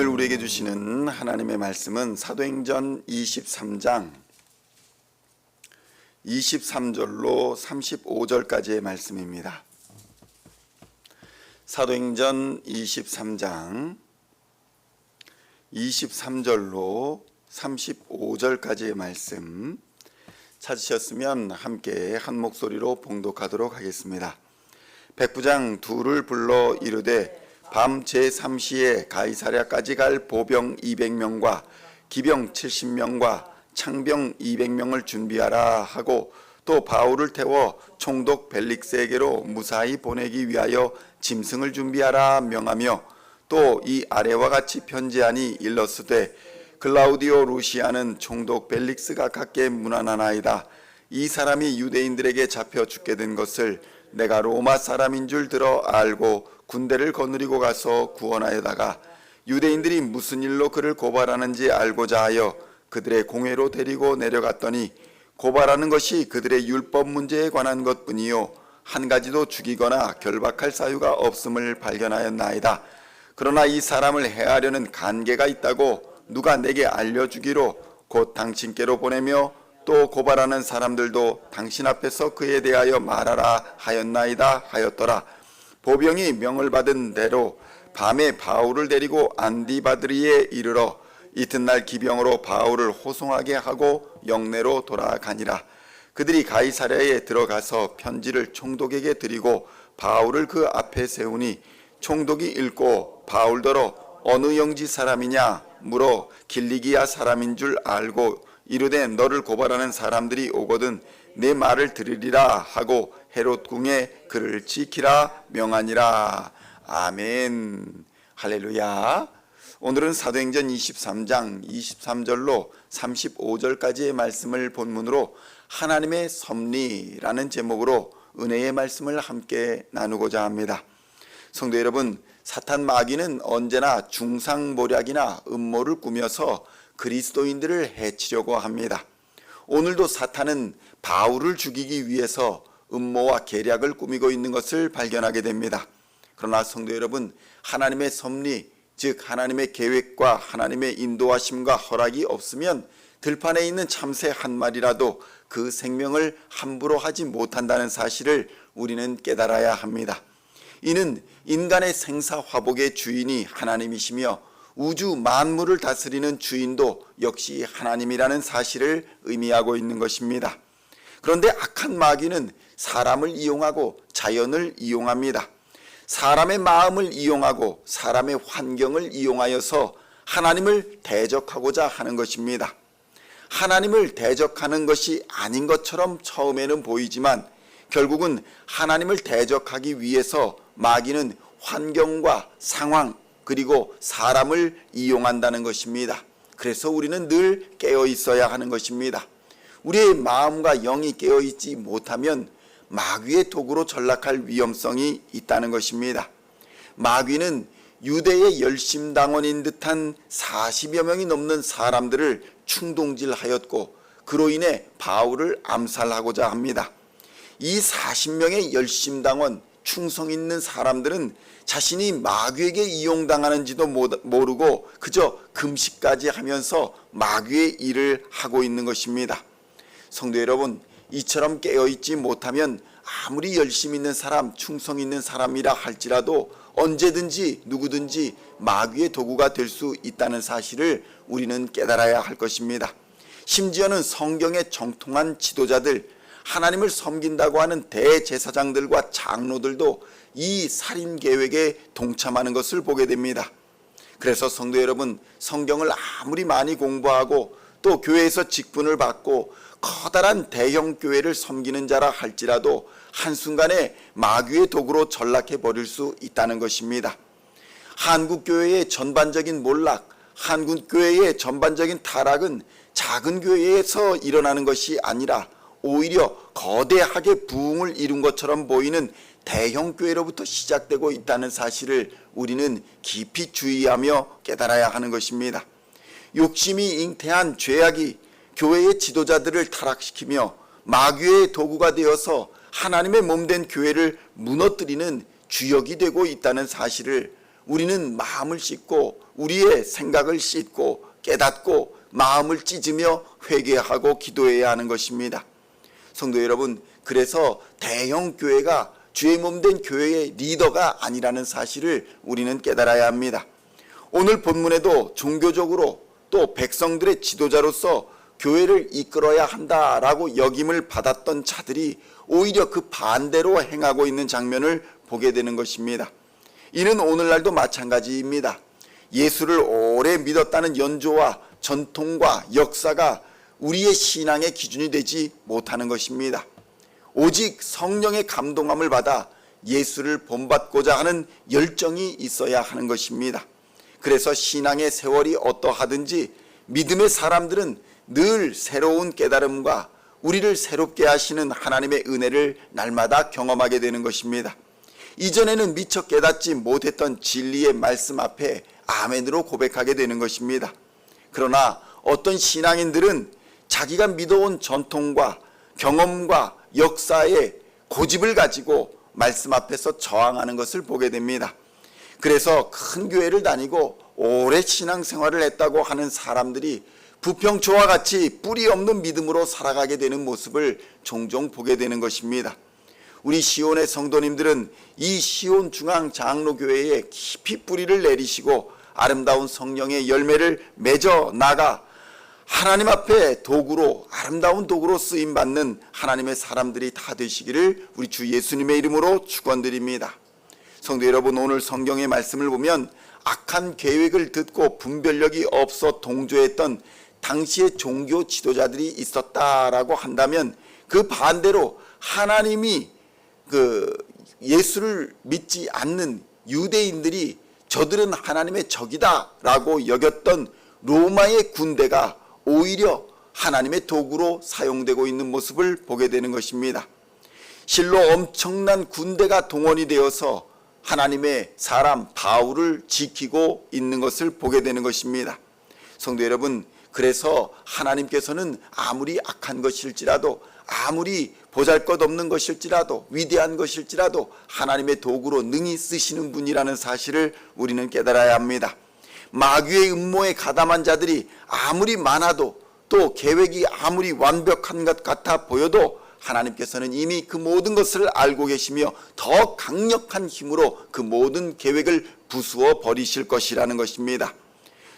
오늘 우리에게 주시는 하나님의 말씀은 사도행전 23장 23절로 35절까지의 말씀입니다. 사도행전 23장 23절로 35절까지의 말씀 찾으셨으면 함께 한 목소리로 봉독하도록 하겠습니다. 백부장 둘을 불러 이르되 밤 제3시에 가이사랴까지 갈 보병 200명과 기병 70명과 창병 200명을 준비하라 하고 또 바울을 태워 총독 벨릭스에게로 무사히 보내기 위하여 짐승을 준비하라 명하며 또 이 아래와 같이 편지하니 일러스되 글라우디오 루시아는 총독 벨릭스가 갖게 문안하나이다. 이 사람이 유대인들에게 잡혀 죽게 된 것을 내가 로마 사람인 줄 들어 알고 군대를 거느리고 가서 구원하여다가 유대인들이 무슨 일로 그를 고발하는지 알고자 하여 그들의 공회로 데리고 내려갔더니 고발하는 것이 그들의 율법 문제에 관한 것뿐이요 한 가지도 죽이거나 결박할 사유가 없음을 발견하였나이다. 그러나 이 사람을 해하려는 간계가 있다고 누가 내게 알려주기로 곧 당신께로 보내며 또 고발하는 사람들도 당신 앞에서 그에 대하여 말하라 하였나이다 하였더라. 보병이 명을 받은 대로 밤에 바울을 데리고 안디바드리에 이르러 이튿날 기병으로 바울을 호송하게 하고 영내로 돌아가니라. 그들이 가이사랴에 들어가서 편지를 총독에게 드리고 바울을 그 앞에 세우니 총독이 읽고 바울더러 어느 영지 사람이냐 물어 길리기아 사람인 줄 알고 이르되 너를 고발하는 사람들이 오거든 내 말을 들으리라 하고 헤롯 궁에 그를 지키라 명하니라. 아멘. 할렐루야. 오늘은 사도행전 23장 23절로 35절까지의 말씀을 본문으로 하나님의 섭리라는 제목으로 은혜의 말씀을 함께 나누고자 합니다. 성도 여러분, 사탄 마귀는 언제나 중상모략이나 음모를 꾸며서 그리스도인들을 해치려고 합니다. 오늘도 사탄은 바울을 죽이기 위해서 음모와 계략을 꾸미고 있는 것을 발견하게 됩니다. 그러나 성도 여러분, 하나님의 섭리, 즉 하나님의 계획과 하나님의 인도하심과 허락이 없으면 들판에 있는 참새 한 마리라도 그 생명을 함부로 하지 못한다는 사실을 우리는 깨달아야 합니다. 이는 인간의 생사화복의 주인이 하나님이시며 우주 만물을 다스리는 주인도 역시 하나님이라는 사실을 의미하고 있는 것입니다. 그런데 악한 마귀는 사람을 이용하고 자연을 이용합니다. 사람의 마음을 이용하고 사람의 환경을 이용하여서 하나님을 대적하고자 하는 것입니다. 하나님을 대적하는 것이 아닌 것처럼 처음에는 보이지만 결국은 하나님을 대적하기 위해서 마귀는 환경과 상황 그리고 사람을 이용한다는 것입니다. 그래서 우리는 늘 깨어 있어야 하는 것입니다. 우리의 마음과 영이 깨어 있지 못하면 마귀의 도구로 전락할 위험성이 있다는 것입니다. 마귀는 유대의 열심당원인 듯한 40여 명이 넘는 사람들을 충동질하였고 그로 인해 바울을 암살하고자 합니다. 이 40명의 열심당원 충성 있는 사람들은 자신이 마귀에게 이용당하는지도 모르고 그저 금식까지 하면서 마귀의 일을 하고 있는 것입니다. 성도 여러분, 이처럼 깨어있지 못하면 아무리 열심 있는 사람, 충성 있는 사람이라 할지라도 언제든지 누구든지 마귀의 도구가 될 수 있다는 사실을 우리는 깨달아야 할 것입니다. 심지어는 성경의 정통한 지도자들, 하나님을 섬긴다고 하는 대제사장들과 장로들도 이 살인 계획에 동참하는 것을 보게 됩니다. 그래서 성도 여러분, 성경을 아무리 많이 공부하고 또 교회에서 직분을 받고 커다란 대형 교회를 섬기는 자라 할지라도 한순간에 마귀의 도구로 전락해 버릴 수 있다는 것입니다. 한국교회의 전반적인 몰락, 한국교회의 전반적인 타락은 작은 교회에서 일어나는 것이 아니라 오히려 거대하게 부흥을 이룬 것처럼 보이는 대형 교회로부터 시작되고 있다는 사실을 우리는 깊이 주의하며 깨달아야 하는 것입니다. 욕심이 잉태한 죄악이 교회의 지도자들을 타락시키며 마귀의 도구가 되어서 하나님의 몸된 교회를 무너뜨리는 주역이 되고 있다는 사실을 우리는 마음을 씻고 우리의 생각을 씻고 깨닫고 마음을 찢으며 회개하고 기도해야 하는 것입니다. 성도 여러분, 그래서 대형 교회가 주의 몸된 교회의 리더가 아니라는 사실을 우리는 깨달아야 합니다. 오늘 본문에도 종교적으로 또 백성들의 지도자로서 교회를 이끌어야 한다라고 역임을 받았던 자들이 오히려 그 반대로 행하고 있는 장면을 보게 되는 것입니다. 이는 오늘날도 마찬가지입니다. 예수를 오래 믿었다는 연조와 전통과 역사가 우리의 신앙의 기준이 되지 못하는 것입니다. 오직 성령의 감동함을 받아 예수를 본받고자 하는 열정이 있어야 하는 것입니다. 그래서 신앙의 세월이 어떠하든지 믿음의 사람들은 늘 새로운 깨달음과 우리를 새롭게 하시는 하나님의 은혜를 날마다 경험하게 되는 것입니다. 이전에는 미처 깨닫지 못했던 진리의 말씀 앞에 아멘으로 고백하게 되는 것입니다. 그러나 어떤 신앙인들은 자기가 믿어온 전통과 경험과 역사의 고집을 가지고 말씀 앞에서 저항하는 것을 보게 됩니다. 그래서 큰 교회를 다니고 오래 신앙생활을 했다고 하는 사람들이 부평초와 같이 뿌리 없는 믿음으로 살아가게 되는 모습을 종종 보게 되는 것입니다. 우리 시온의 성도님들은 이 시온 중앙장로교회에 깊이 뿌리를 내리시고 아름다운 성령의 열매를 맺어 나가 하나님 앞에 도구로, 아름다운 도구로 쓰임받는 하나님의 사람들이 다 되시기를 우리 주 예수님의 이름으로 축원드립니다. 성도 여러분, 오늘 성경의 말씀을 보면 악한 계획을 듣고 분별력이 없어 동조했던 당시의 종교 지도자들이 있었다라고 한다면, 그 반대로 하나님이 예수를 믿지 않는 유대인들이 저들은 하나님의 적이다라고 여겼던 로마의 군대가 오히려 하나님의 도구로 사용되고 있는 모습을 보게 되는 것입니다. 실로 엄청난 군대가 동원이 되어서 하나님의 사람 바울을 지키고 있는 것을 보게 되는 것입니다. 성도 여러분, 그래서 하나님께서는 아무리 악한 것일지라도, 아무리 보잘것없는 것일지라도, 위대한 것일지라도 하나님의 도구로 능히 쓰시는 분이라는 사실을 우리는 깨달아야 합니다. 마귀의 음모에 가담한 자들이 아무리 많아도, 또 계획이 아무리 완벽한 것 같아 보여도 하나님께서는 이미 그 모든 것을 알고 계시며 더 강력한 힘으로 그 모든 계획을 부수어 버리실 것이라는 것입니다.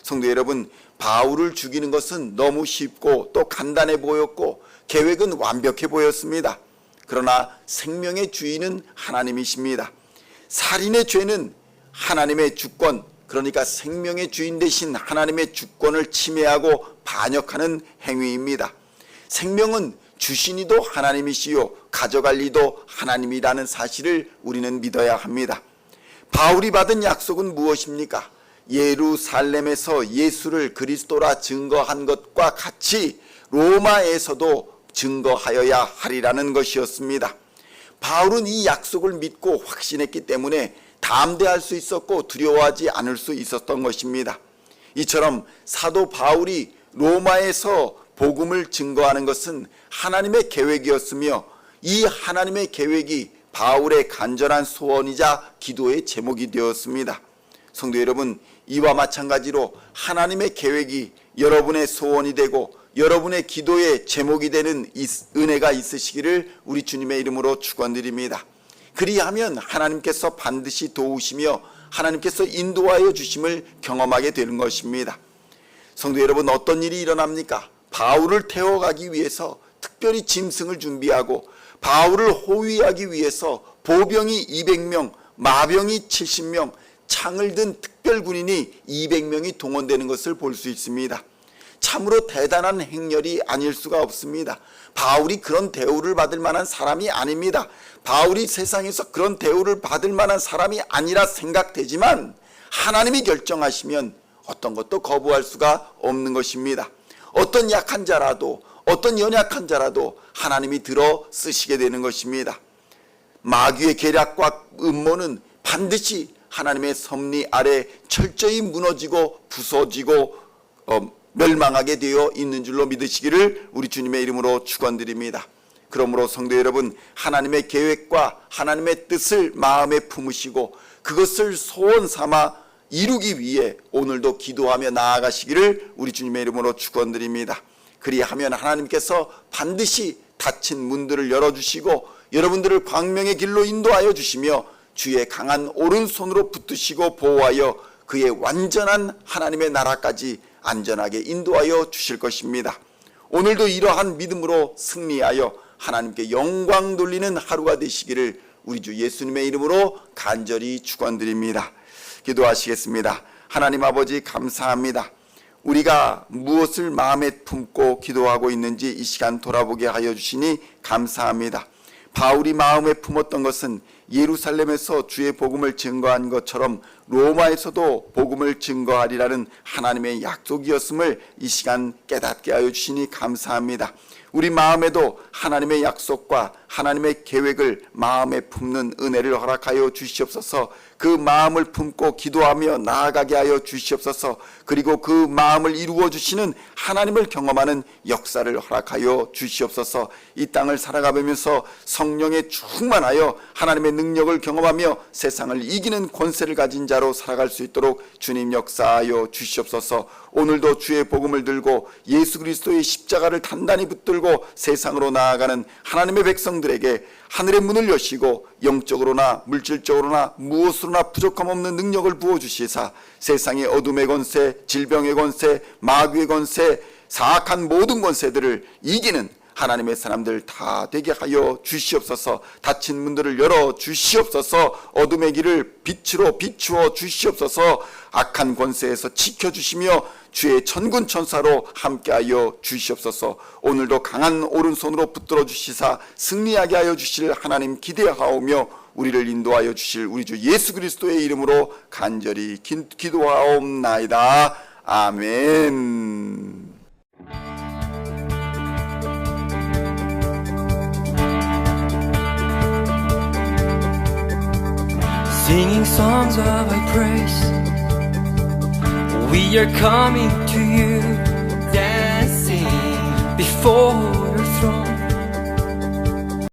성도 여러분, 바울을 죽이는 것은 너무 쉽고 또 간단해 보였고 계획은 완벽해 보였습니다. 그러나 생명의 주인은 하나님이십니다. 살인의 죄는 하나님의 주권, 그러니까 생명의 주인 되신 하나님의 주권을 침해하고 반역하는 행위입니다. 생명은 주신 이도 하나님이시요 가져갈 이도 하나님이라는 사실을 우리는 믿어야 합니다. 바울이 받은 약속은 무엇입니까? 예루살렘에서 예수를 그리스도라 증거한 것과 같이 로마에서도 증거하여야 하리라는 것이었습니다. 바울은 이 약속을 믿고 확신했기 때문에 담대할 수 있었고 두려워하지 않을 수 있었던 것입니다. 이처럼 사도 바울이 로마에서 복음을 증거하는 것은 하나님의 계획이었으며, 이 하나님의 계획이 바울의 간절한 소원이자 기도의 제목이 되었습니다. 성도 여러분, 이와 마찬가지로 하나님의 계획이 여러분의 소원이 되고 여러분의 기도의 제목이 되는 은혜가 있으시기를 우리 주님의 이름으로 축원드립니다. 그리하면 하나님께서 반드시 도우시며 하나님께서 인도하여 주심을 경험하게 되는 것입니다. 성도 여러분, 어떤 일이 일어납니까? 바울을 태워가기 위해서 특별히 짐승을 준비하고 바울을 호위하기 위해서 보병이 200명, 마병이 70명, 창을 든 특별군인이 200명이 동원되는 것을 볼 수 있습니다. 참으로 대단한 행렬이 아닐 수가 없습니다. 바울이 그런 대우를 받을 만한 사람이 아닙니다. 바울이 세상에서 그런 대우를 받을 만한 사람이 아니라 생각되지만 하나님이 결정하시면 어떤 것도 거부할 수가 없는 것입니다. 어떤 약한 자라도, 어떤 연약한 자라도 하나님이 들어 쓰시게 되는 것입니다. 마귀의 계략과 음모는 반드시 하나님의 섭리 아래 철저히 무너지고 부서지고 멸망하게 되어 있는 줄로 믿으시기를 우리 주님의 이름으로 축원드립니다. 그러므로 성도 여러분, 하나님의 계획과 하나님의 뜻을 마음에 품으시고 그것을 소원 삼아 이루기 위해 오늘도 기도하며 나아가시기를 우리 주님의 이름으로 축원드립니다. 그리하면 하나님께서 반드시 닫힌 문들을 열어주시고 여러분들을 광명의 길로 인도하여 주시며 주의 강한 오른손으로 붙드시고 보호하여 그의 완전한 하나님의 나라까지 안전하게 인도하여 주실 것입니다. 오늘도 이러한 믿음으로 승리하여 하나님께 영광 돌리는 하루가 되시기를 우리 주 예수님의 이름으로 간절히 축원드립니다. 기도하시겠습니다. 하나님 아버지, 감사합니다. 우리가 무엇을 마음에 품고 기도하고 있는지 이 시간 돌아보게 하여 주시니 감사합니다. 바울이 마음에 품었던 것은 예루살렘에서 주의 복음을 증거한 것처럼 로마에서도 복음을 증거하리라는 하나님의 약속이었음을 이 시간 깨닫게 하여 주시니 감사합니다. 우리 마음에도 하나님의 약속과 하나님의 계획을 마음에 품는 은혜를 허락하여 주시옵소서. 그 마음을 품고 기도하며 나아가게 하여 주시옵소서. 그리고 그 마음을 이루어 주시는 하나님을 경험하는 역사를 허락하여 주시옵소서. 이 땅을 살아가면서 성령에 충만하여 하나님의 능력을 경험하며 세상을 이기는 권세를 가진 자로 살아갈 수 있도록 주님 역사하여 주시옵소서. 오늘도 주의 복음을 들고 예수 그리스도의 십자가를 단단히 붙들고 세상으로 나아가는 하나님의 백성들에게 하늘의 문을 여시고 영적으로나 물질적으로나 무엇으로나 부족함 없는 능력을 부어주시사 세상의 어둠의 권세, 질병의 권세, 마귀의 권세, 사악한 모든 권세들을 이기는 하나님의 사람들 다 되게 하여 주시옵소서. 닫힌 문들을 열어 주시옵소서. 어둠의 길을 빛으로 비추어 주시옵소서. 악한 권세에서 지켜주시며 주의 천군 천사로 함께하여 주시옵소서. 오늘도 강한 오른손으로 붙들어 주시사 승리하게 하여 주실 하나님 기대하오며 우리를 인도하여 주실 우리 주 예수 그리스도의 이름으로 간절히 기도하옵나이다. 아멘. Singing songs of thy praise, we are coming to you, dancing before your throne.